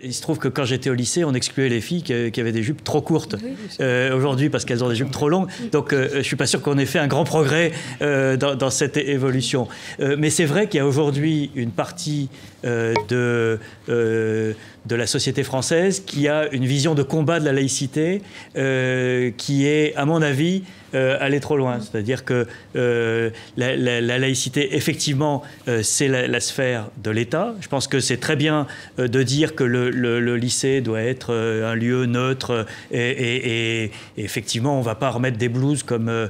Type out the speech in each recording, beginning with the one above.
Il se trouve que quand j'étais au lycée, on excluait les filles qui avaient des jupes trop courtes. Aujourd'hui, parce qu'elles ont des jupes trop longues. Donc, je ne suis pas sûr qu'on ait fait un grand progrès dans cette évolution. Mais c'est vrai qu'il y a aujourd'hui une partie de la société française qui a une vision de combat de la laïcité qui est, à mon avis, aller trop loin. C'est-à-dire que la laïcité, effectivement, c'est la sphère de l'État. Je pense que c'est très bien de dire que le lycée doit être un lieu neutre et effectivement, on ne va pas remettre des blouses comme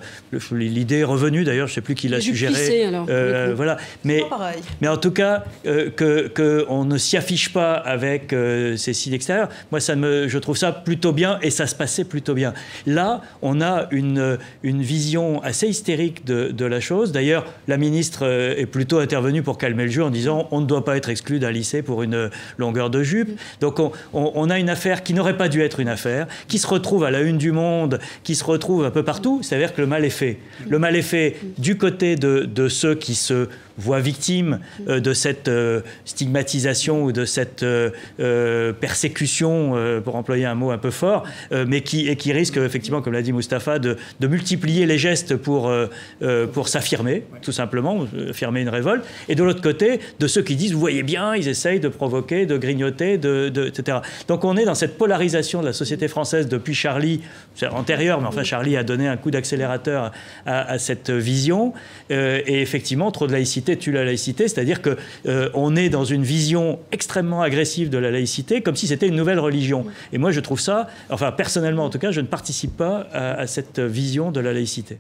l'idée est revenue, d'ailleurs, je ne sais plus qui l'a suggéré. Lycée, alors. Voilà. Mais en tout cas, qu'on ne s'y affiche pas avec ces signes extérieurs, moi, je trouve ça plutôt bien et ça se passait plutôt bien. Là, on a une vision assez hystérique de la chose. D'ailleurs, la ministre est plutôt intervenue pour calmer le jeu en disant on ne doit pas être exclu d'un lycée pour une longueur de jupe. Donc on a une affaire qui n'aurait pas dû être une affaire, qui se retrouve à la une du Monde, qui se retrouve un peu partout. C'est-à-dire que le mal est fait. Le mal est fait du côté de ceux qui se voient victimes de cette stigmatisation ou de cette persécution, pour employer un mot un peu fort, mais qui risque effectivement, comme l'a dit Mustapha, de multiplier les gestes pour s'affirmer, tout simplement, affirmer une révolte. Et de l'autre côté, de ceux qui disent, vous voyez bien, ils essayent de provoquer, de grignoter, etc. Donc on est dans cette polarisation de la société française depuis Charlie, c'est antérieur, mais enfin Charlie a donné un coup d'accélérateur à cette vision. Et effectivement, trop de laïcité tue la laïcité, c'est-à-dire qu'on est dans une vision extrêmement agressive de la laïcité, comme si c'était une nouvelle religion. Et moi, je trouve ça, enfin personnellement en tout cas, je ne participe pas à cette vision de la laïcité.